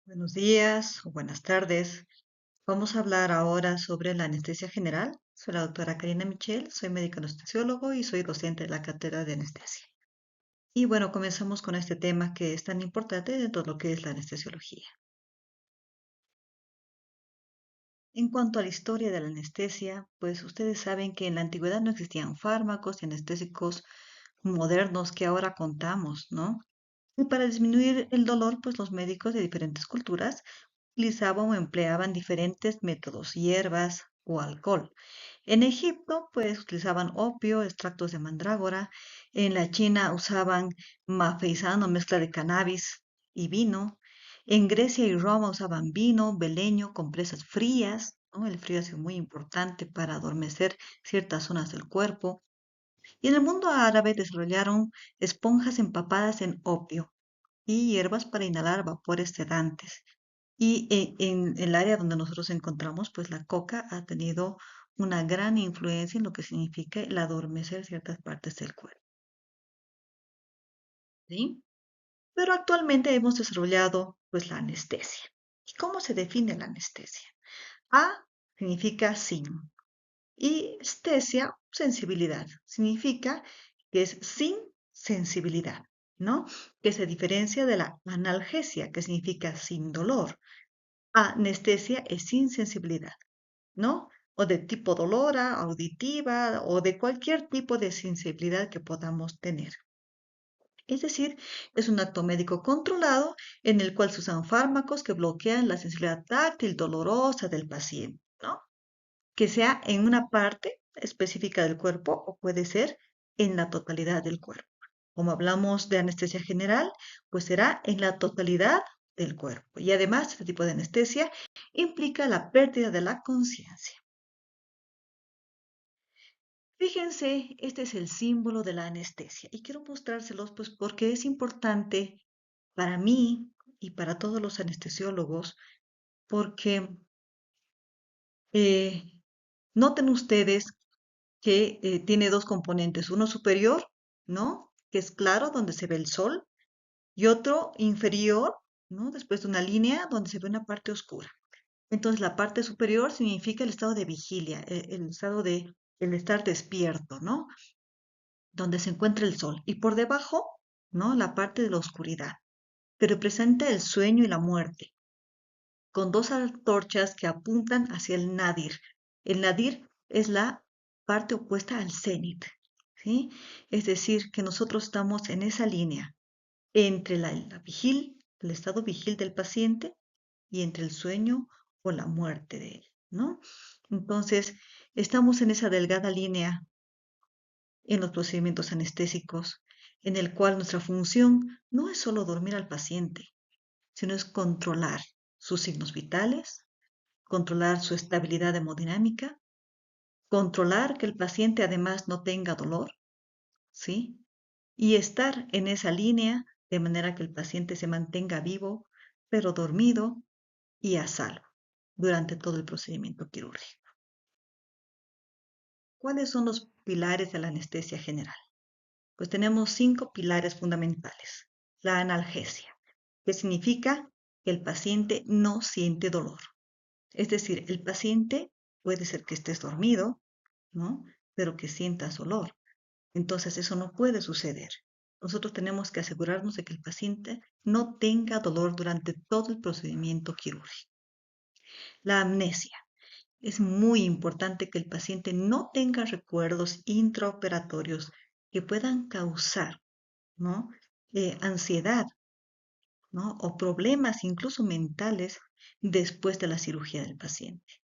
Buenos días o buenas tardes. Vamos a hablar ahora sobre la anestesia general. Soy la doctora Karina Michel, soy médico anestesiólogo y soy docente de la cátedra de anestesia. Y bueno, comenzamos con este tema que es tan importante dentro de lo que es la anestesiología. En cuanto a la historia de la anestesia, pues ustedes saben que en la antigüedad no existían fármacos y anestésicos modernos que ahora contamos, ¿no? Y para disminuir el dolor, pues los médicos de diferentes culturas utilizaban o empleaban diferentes métodos, hierbas o alcohol. En Egipto, pues utilizaban opio, extractos de mandrágora. En la China usaban mafeizano, mezcla de cannabis y vino. En Grecia y Roma usaban vino, beleño, compresas frías, ¿no? El frío ha sido muy importante para adormecer ciertas zonas del cuerpo. Y en el mundo árabe desarrollaron esponjas empapadas en opio y hierbas para inhalar vapores sedantes. Y en el área donde nosotros encontramos, pues la coca ha tenido una gran influencia en lo que significa el adormecer ciertas partes del cuerpo, ¿sí? Pero actualmente hemos desarrollado pues la anestesia. ¿Y cómo se define la anestesia? A significa sin y estesia, sensibilidad. Significa que es sin sensibilidad, ¿no? Que se diferencia de la analgesia, que significa sin dolor. Anestesia es sin sensibilidad, ¿no? O de tipo dolora, auditiva o de cualquier tipo de sensibilidad que podamos tener. Es decir, es un acto médico controlado en el cual se usan fármacos que bloquean la sensibilidad táctil dolorosa del paciente, ¿no? Que sea en una parte específica del cuerpo o puede ser en la totalidad del cuerpo. Como hablamos de anestesia general, pues será en la totalidad del cuerpo. Y además, este tipo de anestesia implica la pérdida de la conciencia. Fíjense, este es el símbolo de la anestesia y quiero mostrárselos pues porque es importante para mí y para todos los anestesiólogos porque eh, noten ustedes que tiene dos componentes, uno superior, ¿no? Que es claro, donde se ve el sol, y otro inferior, ¿no? Después de una línea donde se ve una parte oscura. Entonces, la parte superior significa el estado de vigilia, el estado de el estar despierto, ¿no? Donde se encuentra el sol. Y por debajo, ¿no? La parte de la oscuridad, que representa el sueño y la muerte, con dos antorchas que apuntan hacia el nadir. El nadir es la parte opuesta al cenit, ¿sí? Es decir, que nosotros estamos en esa línea entre el estado vigil del paciente y entre el sueño o la muerte de él, ¿no? Entonces, estamos en esa delgada línea en los procedimientos anestésicos, en el cual nuestra función no es solo dormir al paciente, sino es controlar sus signos vitales, controlar su estabilidad hemodinámica, controlar que el paciente además no tenga dolor, ¿sí? Y estar en esa línea de manera que el paciente se mantenga vivo, pero dormido y a salvo durante todo el procedimiento quirúrgico. ¿Cuáles son los pilares de la anestesia general? Pues tenemos 5 pilares fundamentales. La analgesia, que significa que el paciente no siente dolor. Es decir, el paciente puede ser que estés dormido, ¿no? Pero que sientas dolor. Entonces eso no puede suceder. Nosotros tenemos que asegurarnos de que el paciente no tenga dolor durante todo el procedimiento quirúrgico. La amnesia. Es muy importante que el paciente no tenga recuerdos intraoperatorios que puedan causar, ¿no? Ansiedad, ¿no? O problemas incluso mentales después de la cirugía del paciente.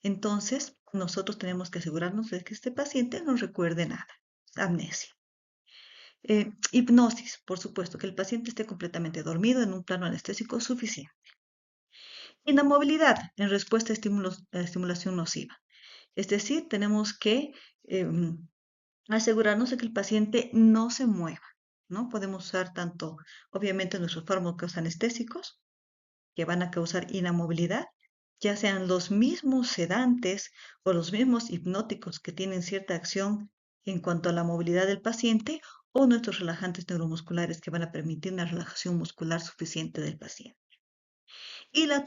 Entonces, nosotros tenemos que asegurarnos de que este paciente no recuerde nada. Amnesia. Hipnosis, por supuesto, que el paciente esté completamente dormido en un plano anestésico suficiente. Inamovilidad en respuesta a estimulación nociva. Es decir, tenemos que em, asegurarnos de que el paciente no se mueva, ¿no? Podemos usar tanto, obviamente, nuestros fármacos anestésicos que van a causar inamovilidad, ya sean los mismos sedantes o los mismos hipnóticos que tienen cierta acción en cuanto a la movilidad del paciente o nuestros relajantes neuromusculares que van a permitir una relajación muscular suficiente del paciente. y la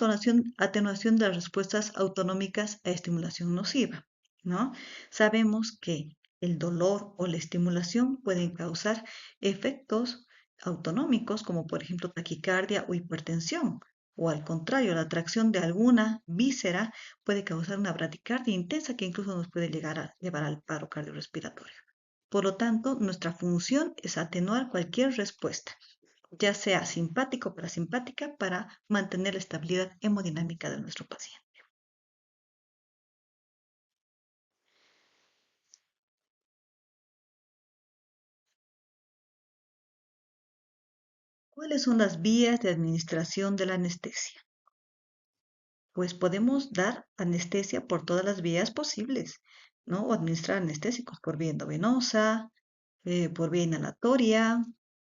atenuación de las respuestas autonómicas a estimulación nociva, ¿no? Sabemos que el dolor o la estimulación pueden causar efectos autonómicos, como por ejemplo taquicardia o hipertensión, o al contrario, la atracción de alguna víscera puede causar una bradicardia intensa que incluso nos puede llevar al paro cardiorrespiratorio. Por lo tanto, nuestra función es atenuar cualquier respuesta, ya sea simpática o parasimpática, para mantener la estabilidad hemodinámica de nuestro paciente. ¿Cuáles son las vías de administración de la anestesia? Pues podemos dar anestesia por todas las vías posibles, ¿no? O administrar anestésicos por vía endovenosa, por vía inhalatoria,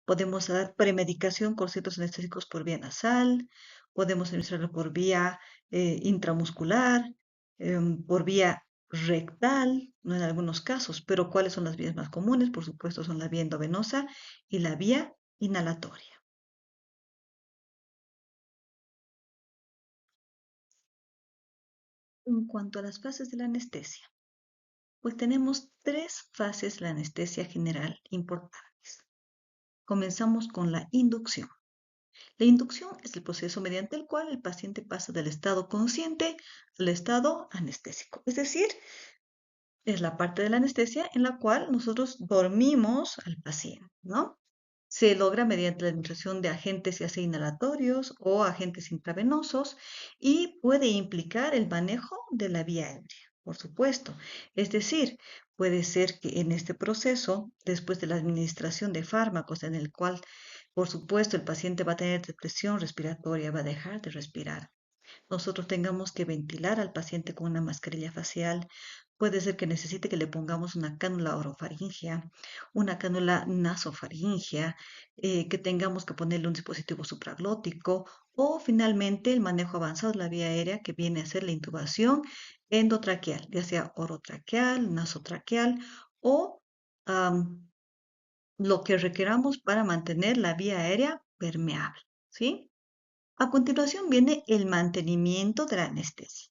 podemos dar premedicación con ciertos anestésicos por vía nasal, podemos administrarlo por vía intramuscular, por vía rectal, ¿no? En algunos casos, pero ¿cuáles son las vías más comunes? Por supuesto, son la vía endovenosa y la vía inhalatoria. En cuanto a las fases de la anestesia, pues tenemos tres fases de la anestesia general importantes. Comenzamos con la inducción. La inducción es el proceso mediante el cual el paciente pasa del estado consciente al estado anestésico. Es decir, es la parte de la anestesia en la cual nosotros dormimos al paciente, ¿no? Se logra mediante la administración de agentes ya sea inhalatorios o agentes intravenosos y puede implicar el manejo de la vía aérea, por supuesto. Es decir, puede ser que en este proceso, después de la administración de fármacos en el cual, por supuesto, el paciente va a tener depresión respiratoria, va a dejar de respirar, nosotros tengamos que ventilar al paciente con una mascarilla facial. Puede ser que necesite que le pongamos una cánula orofaringea, una cánula nasofaringea, que tengamos que ponerle un dispositivo supraglótico o finalmente el manejo avanzado de la vía aérea que viene a ser la intubación endotraqueal, ya sea orotraqueal, nasotraqueal o am, lo que requeramos para mantener la vía aérea permeable, ¿sí? A continuación viene el mantenimiento de la anestesia,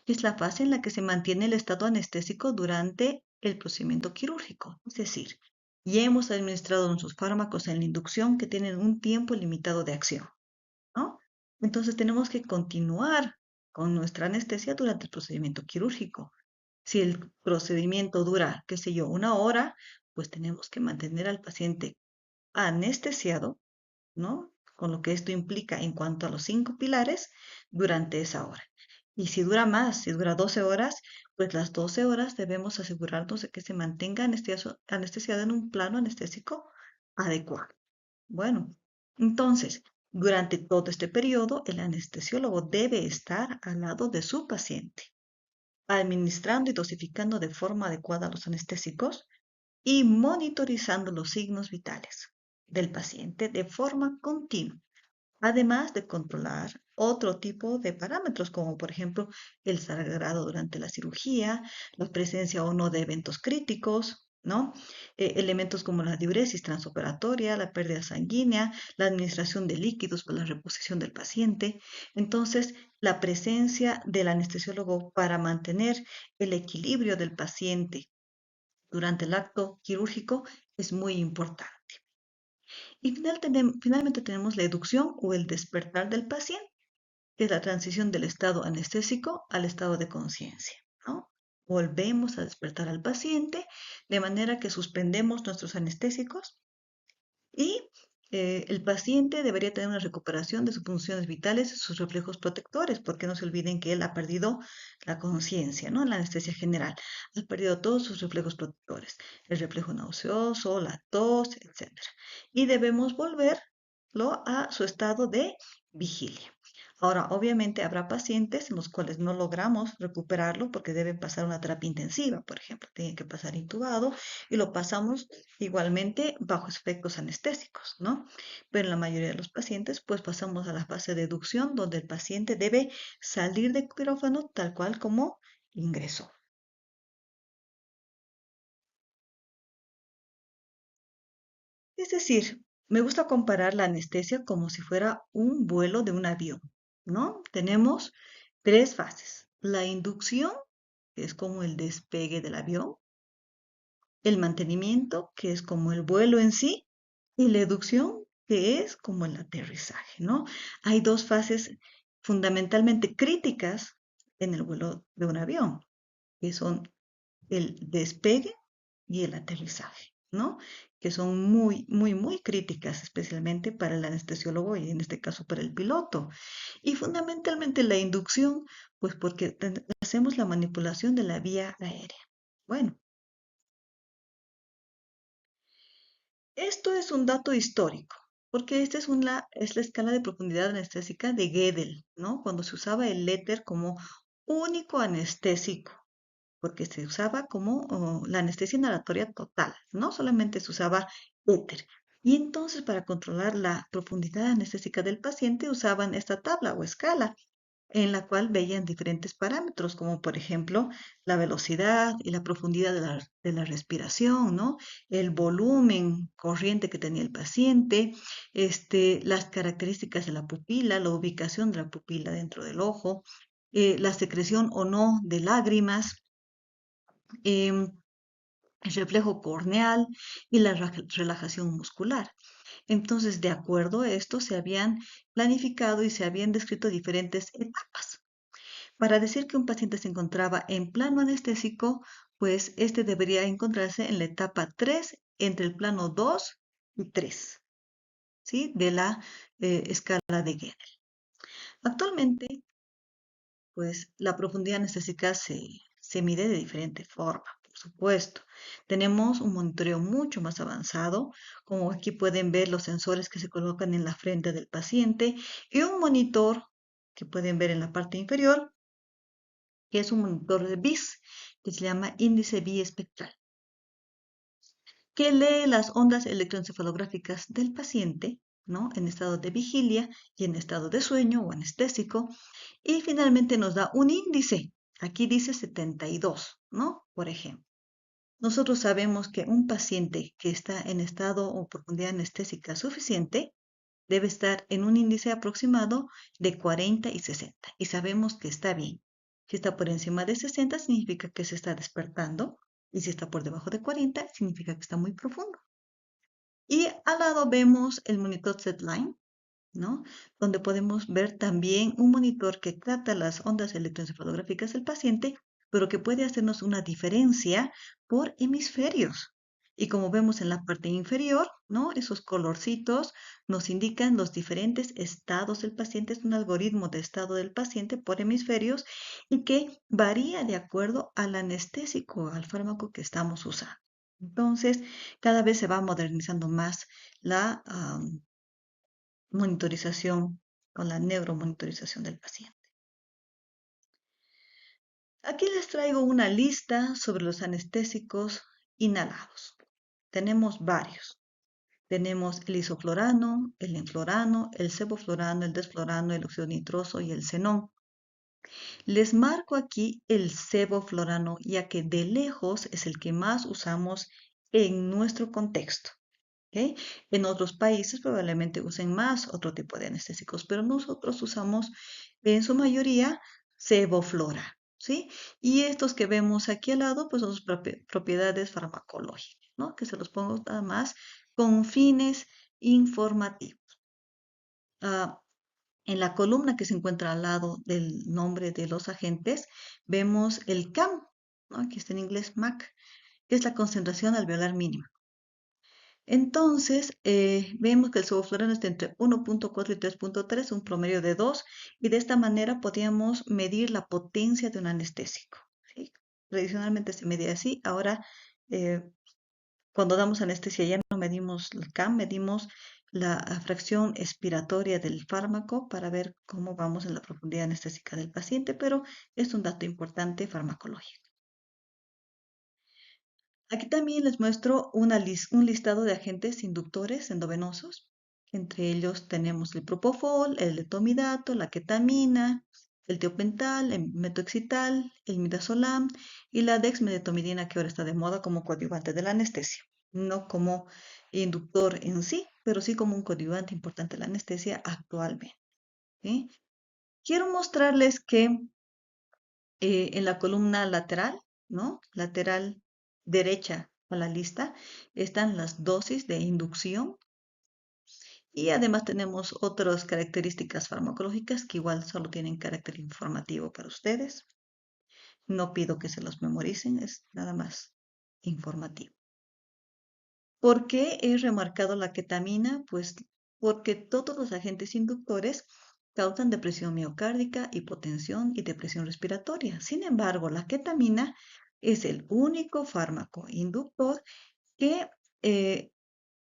que es la fase en la que se mantiene el estado anestésico durante el procedimiento quirúrgico. Es decir, ya hemos administrado nuestros fármacos en la inducción que tienen un tiempo limitado de acción, ¿no? Entonces tenemos que continuar con nuestra anestesia durante el procedimiento quirúrgico. Si el procedimiento dura, qué sé yo, una hora, pues tenemos que mantener al paciente anestesiado, ¿no? Con lo que esto implica en cuanto a los 5 pilares durante esa hora. Y si dura más, si dura 12 horas, pues las 12 horas debemos asegurarnos de que se mantenga anestesiado en un plano anestésico adecuado. Bueno, entonces, durante todo este periodo, el anestesiólogo debe estar al lado de su paciente, administrando y dosificando de forma adecuada los anestésicos y monitorizando los signos vitales del paciente de forma continua, además de controlar otro tipo de parámetros, como por ejemplo el sangrado durante la cirugía, la presencia o no de eventos críticos, ¿no? Elementos como la diuresis transoperatoria, la pérdida sanguínea, la administración de líquidos para la reposición del paciente. Entonces, la presencia del anestesiólogo para mantener el equilibrio del paciente durante el acto quirúrgico es muy importante. Y finalmente tenemos la educción o el despertar del paciente, que es la transición del estado anestésico al estado de conciencia, ¿no? Volvemos a despertar al paciente de manera que suspendemos nuestros anestésicos y el paciente debería tener una recuperación de sus funciones vitales y sus reflejos protectores, porque no se olviden que él ha perdido la conciencia, ¿no? En la anestesia general, ha perdido todos sus reflejos protectores, el reflejo nauseoso, la tos, etcétera. Y debemos volverlo a su estado de vigilia. Ahora, obviamente habrá pacientes en los cuales no logramos recuperarlo porque deben pasar una terapia intensiva, por ejemplo, tienen que pasar intubado y lo pasamos igualmente bajo efectos anestésicos, ¿no? Pero en la mayoría de los pacientes, pues pasamos a la fase de educción, donde el paciente debe salir del quirófano tal cual como ingresó. Es decir, me gusta comparar la anestesia como si fuera un vuelo de un avión. ¿no? Tenemos tres fases. La inducción, que es como el despegue del avión, el mantenimiento, que es como el vuelo en sí, y la educción, que es como el aterrizaje, ¿no? Hay dos fases fundamentalmente críticas en el vuelo de un avión, que son el despegue y el aterrizaje, ¿no? Que son muy, muy, muy críticas, especialmente para el anestesiólogo y en este caso para el piloto. Y fundamentalmente la inducción, pues porque hacemos la manipulación de la vía aérea. Bueno, esto es un dato histórico, porque esta es la escala de profundidad anestésica de Gödel, ¿no? Cuando se usaba el éter como único anestésico, porque se usaba como la anestesia inhalatoria total, no solamente se usaba éter. Y entonces para controlar la profundidad anestésica del paciente usaban esta tabla o escala en la cual veían diferentes parámetros, como por ejemplo la velocidad y la profundidad de la respiración, ¿no? El volumen corriente que tenía el paciente, las características de la pupila, la ubicación de la pupila dentro del ojo, la secreción o no de lágrimas, em, el reflejo corneal y la relajación muscular. Entonces, de acuerdo a esto, se habían planificado y se habían descrito diferentes etapas. Para decir que un paciente se encontraba en plano anestésico, pues este debería encontrarse en la etapa 3, entre el plano 2 y 3, ¿sí? De la escala de Gödel. Actualmente, pues la profundidad anestésica se mide de diferente forma, por supuesto. Tenemos un monitoreo mucho más avanzado, como aquí pueden ver los sensores que se colocan en la frente del paciente y un monitor que pueden ver en la parte inferior, que es un monitor de BIS, que se llama índice biespectral, que lee las ondas electroencefalográficas del paciente, ¿no? En estado de vigilia y en estado de sueño o anestésico, y finalmente nos da un índice. Aquí dice 72, ¿no? Por ejemplo. Nosotros sabemos que un paciente que está en estado o profundidad anestésica suficiente debe estar en un índice aproximado de 40 y 60. Y sabemos que está bien. Si está por encima de 60, significa que se está despertando. Y si está por debajo de 40, significa que está muy profundo. Y al lado vemos el monitor SedLine, ¿no? Donde podemos ver también un monitor que trata las ondas electroencefalográficas del paciente, pero que puede hacernos una diferencia por hemisferios. Y como vemos en la parte inferior, ¿no? Esos colorcitos nos indican los diferentes estados del paciente. Es un algoritmo de estado del paciente por hemisferios y que varía de acuerdo al anestésico, al fármaco que estamos usando. Entonces, cada vez se va modernizando más la monitorización o la neuromonitorización del paciente. Aquí les traigo una lista sobre los anestésicos inhalados. Tenemos varios. Tenemos el isoflorano, el enflorano, el sevoflurano, el desflorano, el óxido nitroso y el xenón. Les marco aquí el sevoflurano ya que de lejos es el que más usamos en nuestro contexto. ¿Ok? En otros países probablemente usen más otro tipo de anestésicos, pero nosotros usamos en su mayoría sevoflora, ¿sí? Y estos que vemos aquí al lado, pues son sus propiedades farmacológicas, ¿no? Que se los pongo nada más con fines informativos. Ah, en la columna que se encuentra al lado del nombre de los agentes, vemos el CAM, ¿no? Aquí está en inglés MAC, que es la concentración alveolar mínima. Entonces, vemos que el sevoflurano está entre 1.4 y 3.3, un promedio de 2, y de esta manera podíamos medir la potencia de un anestésico, ¿sí? Tradicionalmente se medía así, ahora eh, cuando damos anestesia ya no medimos el CAM, medimos la fracción expiratoria del fármaco para ver cómo vamos en la profundidad anestésica del paciente, pero es un dato importante farmacológico. Aquí también les muestro un listado de agentes inductores endovenosos. Entre ellos tenemos el propofol, el letomidato, la ketamina, el tiopental, el metoxital, el midazolam y la dexmedetomidina, que ahora está de moda como coadyuvante de la anestesia. No como inductor en sí, pero sí como un coadyuvante importante de la anestesia actualmente, ¿sí? Quiero mostrarles que en la columna lateral, ¿no? Lateral derecha a la lista, están las dosis de inducción y además tenemos otras características farmacológicas que igual solo tienen carácter informativo para ustedes. No pido que se los memoricen, es nada más informativo. ¿Por qué he remarcado la ketamina? Pues porque todos los agentes inductores causan depresión miocárdica, hipotensión y depresión respiratoria. Sin embargo, la ketamina es el único fármaco inductor que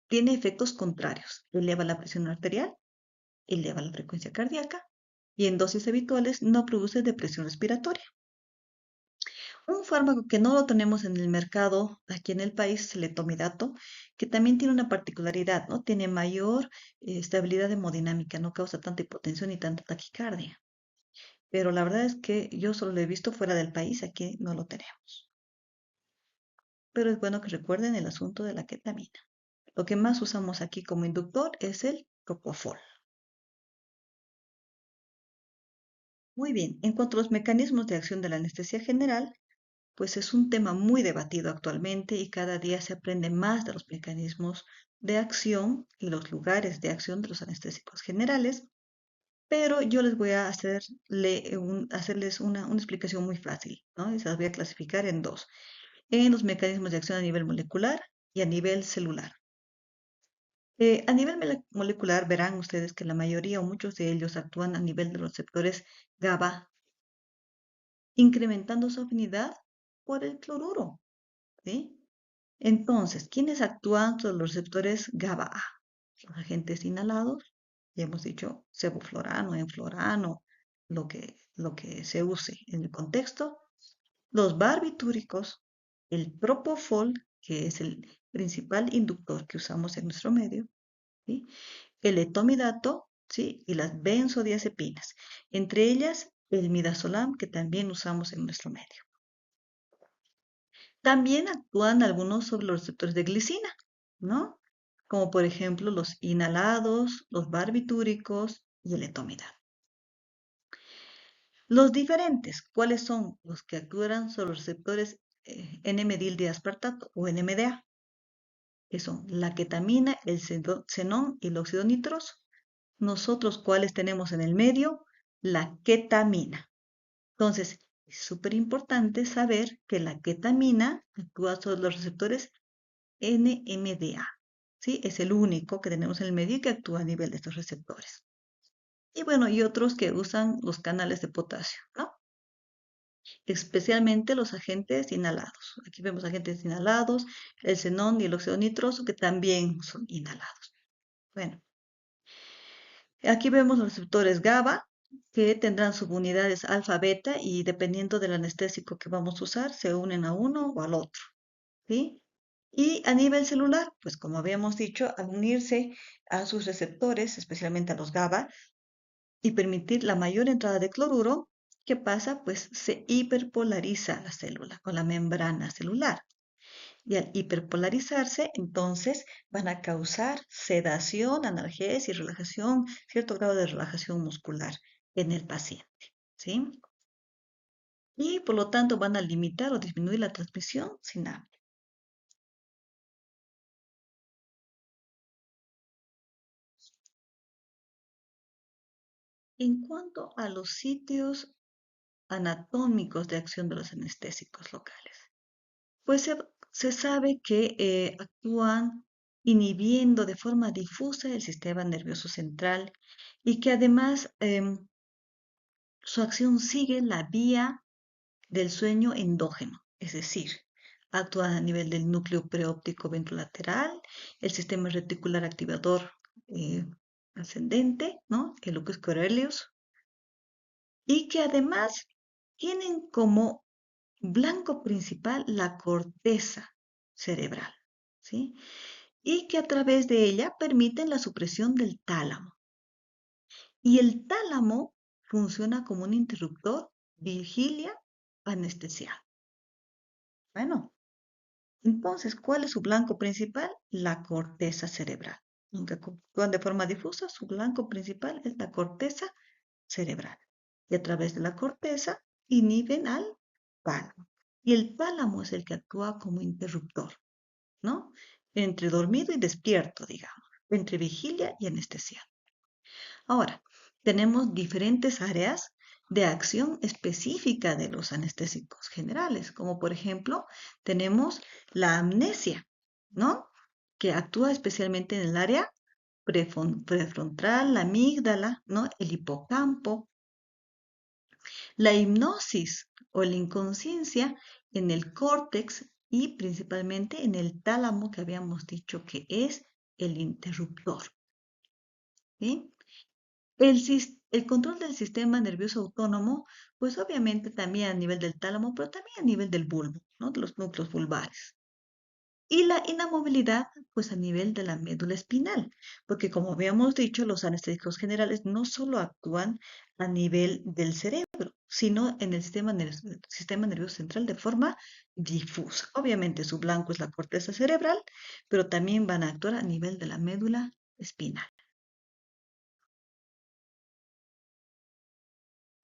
tiene efectos contrarios. Eleva la presión arterial, eleva la frecuencia cardíaca y en dosis habituales no produce depresión respiratoria. Un fármaco que no lo tenemos en el mercado aquí en el país es el etomidato, que también tiene una particularidad, ¿no? Tiene mayor estabilidad hemodinámica, no causa tanta hipotensión ni tanta taquicardia. Pero la verdad es que yo solo lo he visto fuera del país, aquí no lo tenemos. Pero es bueno que recuerden el asunto de la ketamina. Lo que más usamos aquí como inductor es el propofol. Muy bien, en cuanto a los mecanismos de acción de la anestesia general, pues es un tema muy debatido actualmente y cada día se aprende más de los mecanismos de acción y los lugares de acción de los anestésicos generales, pero yo les voy a hacerles una explicación muy fácil, ¿no? Y se las voy a clasificar en dos, en los mecanismos de acción a nivel molecular y a nivel celular. A nivel molecular verán ustedes que la mayoría o muchos de ellos actúan a nivel de los receptores GABA, incrementando su afinidad por el cloruro, ¿sí? Entonces, ¿quiénes actúan sobre los receptores GABA-A? Los agentes inhalados, ya hemos dicho sevoflurano, enflurano, lo que se use en el contexto. Los barbitúricos, el propofol, que es el principal inductor que usamos en nuestro medio, ¿sí? El etomidato, ¿sí? Y las benzodiazepinas, entre ellas el midazolam, que también usamos en nuestro medio. También actúan algunos sobre los receptores de glicina, ¿no? Como por ejemplo los inhalados, los barbitúricos y el etomidato. Los diferentes, ¿cuáles son los que actúan sobre los receptores N-metil aspartato o NMDA? Que son la ketamina, el xenón y el óxido nitroso. Nosotros, ¿cuáles tenemos en el medio? La ketamina. Entonces, es súper importante saber que la ketamina actúa sobre los receptores NMDA, ¿sí? Es el único que tenemos en el medio y que actúa a nivel de estos receptores. Y bueno, y otros que usan los canales de potasio, ¿no? Especialmente los agentes inhalados. Aquí vemos agentes inhalados, el xenón y el óxido nitroso que también son inhalados. Bueno, aquí vemos los receptores GABA que tendrán subunidades alfa, beta y dependiendo del anestésico que vamos a usar, se unen a uno o al otro, ¿sí? Y a nivel celular, pues como habíamos dicho, al unirse a sus receptores, especialmente a los GABA, y permitir la mayor entrada de cloruro, ¿qué pasa? Pues se hiperpolariza la célula con la membrana celular. Y al hiperpolarizarse, entonces van a causar sedación, analgesia y relajación, cierto grado de relajación muscular en el paciente, ¿sí? Y por lo tanto van a limitar o disminuir la transmisión sináptica. En cuanto a los sitios anatómicos de acción de los anestésicos locales, pues se sabe que actúan inhibiendo de forma difusa el sistema nervioso central y que además su acción sigue la vía del sueño endógeno, es decir, actúa a nivel del núcleo preóptico ventrolateral, el sistema reticular activador eh, ascendente, ¿no? El locus coeruleus, y que además tienen como blanco principal la corteza cerebral, ¿sí? Y que a través de ella permiten la supresión del tálamo. Y el tálamo funciona como un interruptor vigilia anestesial. Bueno, entonces, ¿cuál es su blanco principal? La corteza cerebral. Aunque actúan de forma difusa, su blanco principal es la corteza cerebral. y a través de la corteza inhiben al tálamo. Y el tálamo es el que actúa como interruptor, ¿no? Entre dormido y despierto, digamos, entre vigilia y anestesia. Ahora, tenemos diferentes áreas de acción específica de los anestésicos generales, como por ejemplo, tenemos la amnesia, ¿no? Que actúa especialmente en el área prefrontal, la amígdala, ¿no? El hipocampo, la hipnosis o la inconsciencia en el córtex y principalmente en el tálamo que habíamos dicho que es el interruptor, ¿sí? El control del sistema nervioso autónomo, pues obviamente también a nivel del tálamo, pero también a nivel del bulbo, ¿no? De los núcleos vulvares. Y la inamovilidad, pues a nivel de la médula espinal, porque como habíamos dicho, los anestésicos generales no solo actúan a nivel del cerebro, sino en el sistema nervioso central de forma difusa. Obviamente su blanco es la corteza cerebral, pero también van a actuar a nivel de la médula espinal.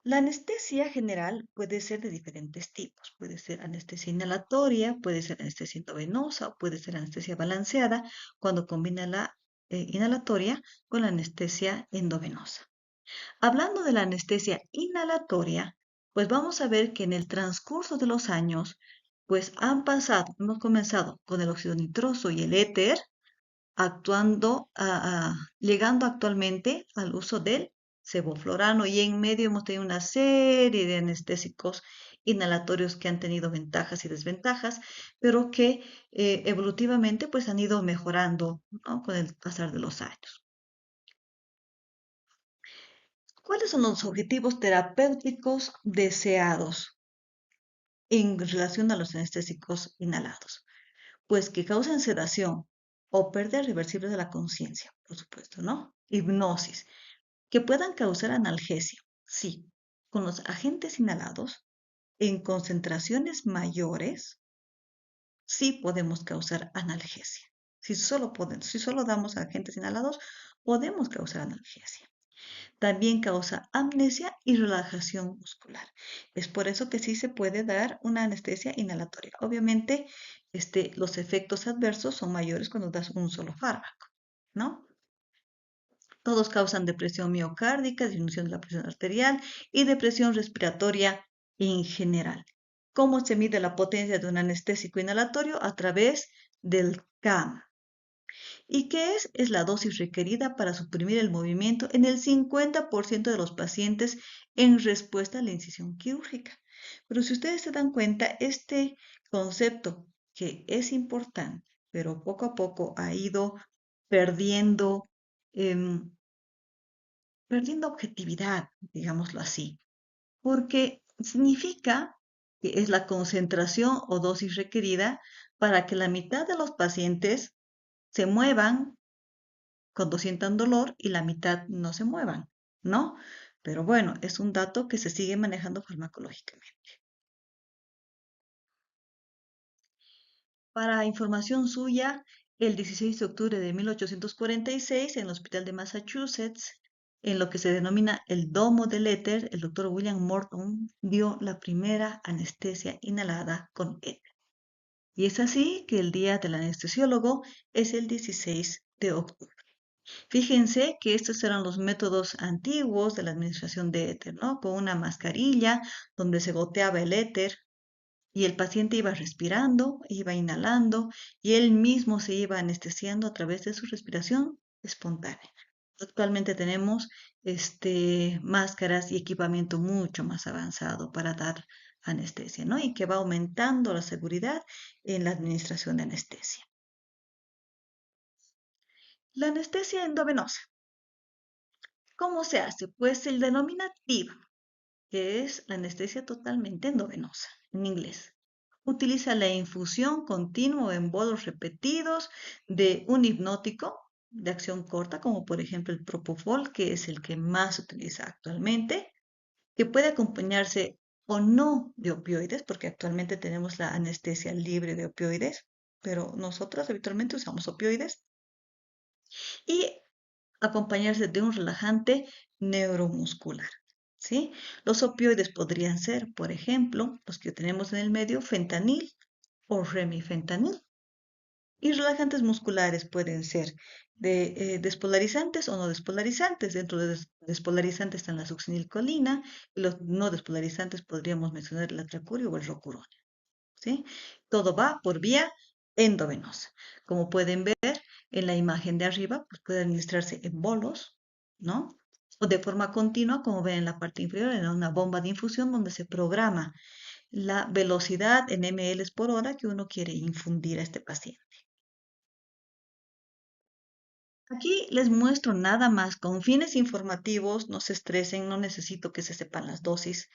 La anestesia general puede ser de diferentes tipos. Puede ser anestesia inhalatoria, puede ser anestesia endovenosa, o puede ser anestesia balanceada cuando combina la inhalatoria con la anestesia endovenosa. Hablando de la anestesia inhalatoria, pues vamos a ver que en el transcurso de los años, pues hemos comenzado con el óxido nitroso y el éter, llegando actualmente al uso del sevoflurano y en medio hemos tenido una serie de anestésicos inhalatorios que han tenido ventajas y desventajas, pero que evolutivamente pues han ido mejorando, ¿no? Con el pasar de los años. ¿Cuáles son los objetivos terapéuticos deseados en relación a los anestésicos inhalados? Pues que causen sedación o pérdida reversible de la conciencia, por supuesto, ¿no? Hipnosis, que puedan causar analgesia. Sí, con los agentes inhalados, en concentraciones mayores, sí podemos causar analgesia. Si solo damos agentes inhalados, podemos causar analgesia. También causa amnesia y relajación muscular. Es por eso que sí se puede dar una anestesia inhalatoria. Obviamente, los efectos adversos son mayores cuando das un solo fármaco, ¿no? Todos causan depresión miocárdica, disminución de la presión arterial y depresión respiratoria en general. ¿Cómo se mide la potencia de un anestésico inhalatorio? A través del CAM. ¿Y qué es? Es la dosis requerida para suprimir el movimiento en el 50% de los pacientes en respuesta a la incisión quirúrgica. Pero si ustedes se dan cuenta, este concepto que es importante, pero poco a poco ha ido perdiendo, em, perdiendo objetividad, digámoslo así, porque significa que es la concentración o dosis requerida para que la mitad de los pacientes se muevan cuando sientan dolor y la mitad no se muevan, ¿no? Pero bueno, es un dato que se sigue manejando farmacológicamente. Para información suya, el 16 de octubre de 1846, en el Hospital de Massachusetts, en lo que se denomina el domo del éter, el doctor William Morton dio la primera anestesia inhalada con éter. Y es así que el día del anestesiólogo es el 16 de octubre. Fíjense que estos eran los métodos antiguos de la administración de éter, ¿no? Con una mascarilla donde se goteaba el éter y el paciente iba respirando, iba inhalando y él mismo se iba anestesiando a través de su respiración espontánea. Actualmente tenemos máscaras y equipamiento mucho más avanzado para dar anestesia, ¿no? Y que va aumentando la seguridad en la administración de anestesia. La anestesia endovenosa. ¿Cómo se hace? Pues se denomina TIV, que es anestesia totalmente endovenosa, en inglés. Utiliza la infusión continua en bolos repetidos de un hipnótico de acción corta, como por ejemplo el Propofol, que es el que más se utiliza actualmente, que puede acompañarse o no de opioides, porque actualmente tenemos la anestesia libre de opioides, pero nosotros habitualmente usamos opioides, y acompañarse de un relajante neuromuscular. ¿sí? Los opioides podrían ser, por ejemplo, los que tenemos en el medio, fentanil o remifentanil. Y relajantes musculares pueden ser despolarizantes o no despolarizantes. Dentro de despolarizantes están la succinilcolina y los no despolarizantes podríamos mencionar el atracurio o el rocurón, ¿sí? Todo va por vía endovenosa. Como pueden ver en la imagen de arriba, pues puede administrarse en bolos, ¿no? O de forma continua, como ven en la parte inferior, en una bomba de infusión donde se programa la velocidad en ml por hora que uno quiere infundir a este paciente. Aquí les muestro nada más con fines informativos, no se estresen, no necesito que se sepan las dosis.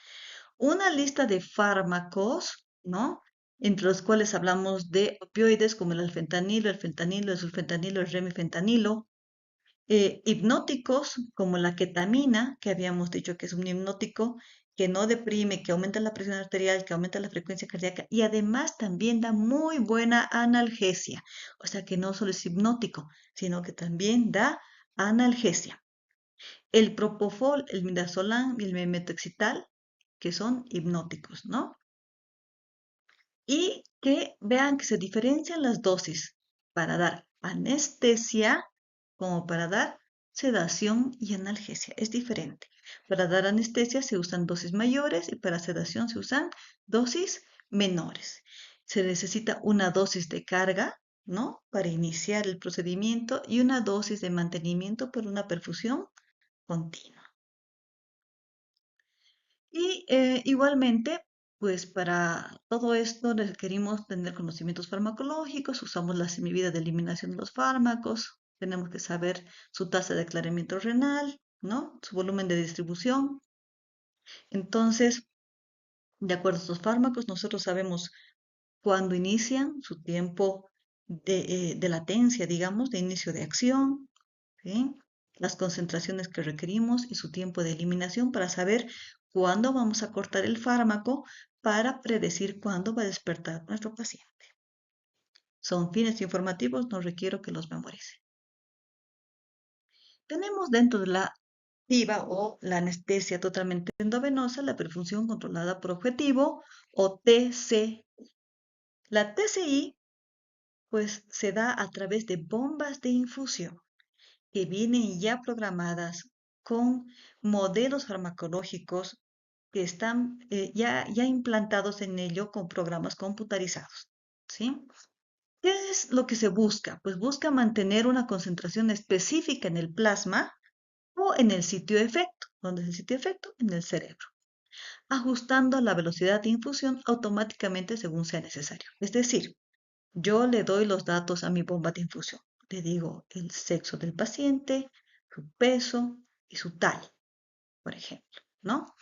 Una lista de fármacos, ¿no? Entre los cuales hablamos de opioides como el fentanilo, el sulfentanilo, el remifentanilo, hipnóticos como la ketamina, que habíamos dicho que es un hipnótico que no deprime, que aumenta la presión arterial, que aumenta la frecuencia cardíaca y además también da muy buena analgesia. O sea que no solo es hipnótico, sino que también da analgesia. El propofol, el midazolam y el metoxital, que son hipnóticos, ¿no? Y que vean que se diferencian las dosis para dar anestesia como para dar sedación y analgesia. Es diferente. Para dar anestesia se usan dosis mayores y para sedación se usan dosis menores. Se necesita una dosis de carga, ¿no? Para iniciar el procedimiento y una dosis de mantenimiento por una perfusión continua. Y igualmente, pues para todo esto requerimos tener conocimientos farmacológicos, usamos la semivida de eliminación de los fármacos, tenemos que saber su tasa de aclaramiento renal, ¿no? Su volumen de distribución. Entonces, de acuerdo a estos fármacos, nosotros sabemos cuándo inician, su tiempo de latencia, digamos, de inicio de acción, ¿sí? Las concentraciones que requerimos y su tiempo de eliminación para saber cuándo vamos a cortar el fármaco para predecir cuándo va a despertar nuestro paciente. Son fines informativos, no requiero que los memorice. Tenemos dentro de la TIVA o la anestesia totalmente endovenosa la perfusión controlada por objetivo o TC. La TCI pues se da a través de bombas de infusión que vienen ya programadas con modelos farmacológicos que están ya implantados en ello con programas computarizados. ¿Sí? ¿Qué es lo que se busca? Pues busca mantener una concentración específica en el plasma o en el sitio de efecto. ¿Dónde es el sitio de efecto? En el cerebro. Ajustando la velocidad de infusión automáticamente según sea necesario. Es decir, yo le doy los datos a mi bomba de infusión. Le digo el sexo del paciente, su peso y su talla, por ejemplo, ¿no?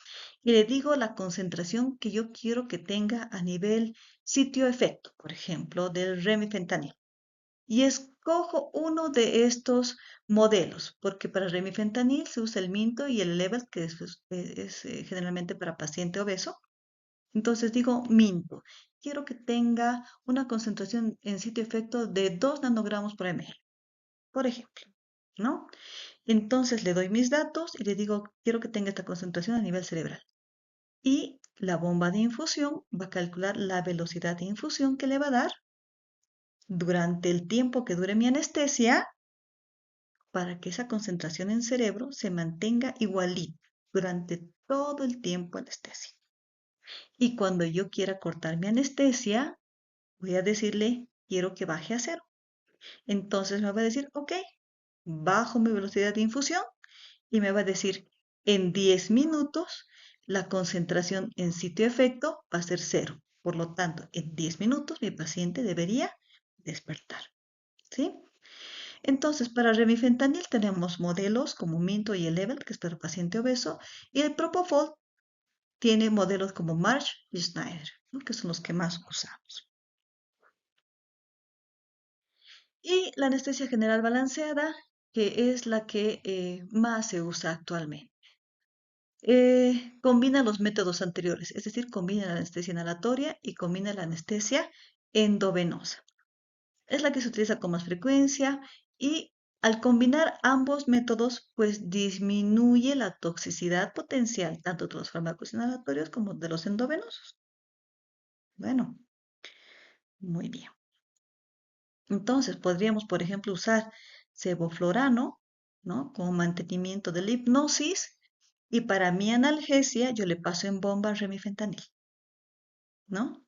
Y le digo la concentración que yo quiero que tenga a nivel sitio-efecto, por ejemplo, del remifentanil. Y escojo uno de estos modelos, porque para remifentanil se usa el Minto y el Level, que es generalmente para paciente obeso. Entonces digo Minto. Quiero que tenga una concentración en sitio-efecto de 2 nanogramos por ml, por ejemplo, ¿no? Entonces le doy mis datos y le digo, quiero que tenga esta concentración a nivel cerebral. Y la bomba de infusión va a calcular la velocidad de infusión que le va a dar durante el tiempo que dure mi anestesia para que esa concentración en cerebro se mantenga igualita durante todo el tiempo anestesia. Y cuando yo quiera cortar mi anestesia, voy a decirle, quiero que baje a cero. Entonces me va a decir, ok, bajo mi velocidad de infusión y me va a decir, en 10 minutos la concentración en sitio efecto va a ser cero. Por lo tanto, en 10 minutos mi paciente debería despertar. ¿Sí? Entonces, para remifentanil tenemos modelos como Minto y el Level, que es para paciente obeso, y el Propofol tiene modelos como March y Schneider, ¿no? Que son los que más usamos. Y la anestesia general balanceada, que es la que más se usa actualmente. Combina los métodos anteriores, es decir, combina la anestesia inhalatoria y combina la anestesia endovenosa. Es la que se utiliza con más frecuencia y Al combinar ambos métodos, pues disminuye la toxicidad potencial tanto de los fármacos inhalatorios como de los endovenosos. Bueno, muy bien. Entonces, podríamos, por ejemplo, usar sevoflurano, ¿no? Como mantenimiento de la hipnosis y para mi analgesia yo le paso en bomba remifentanil, ¿no?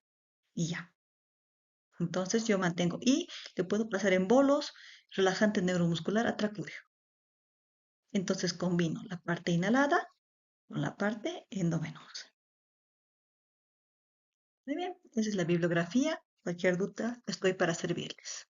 Y ya. Entonces yo mantengo y le puedo pasar en bolos relajante neuromuscular atracúreo. Entonces combino la parte inhalada con la parte endovenosa. Muy bien, esa es la bibliografía. Cualquier duda, estoy para servirles.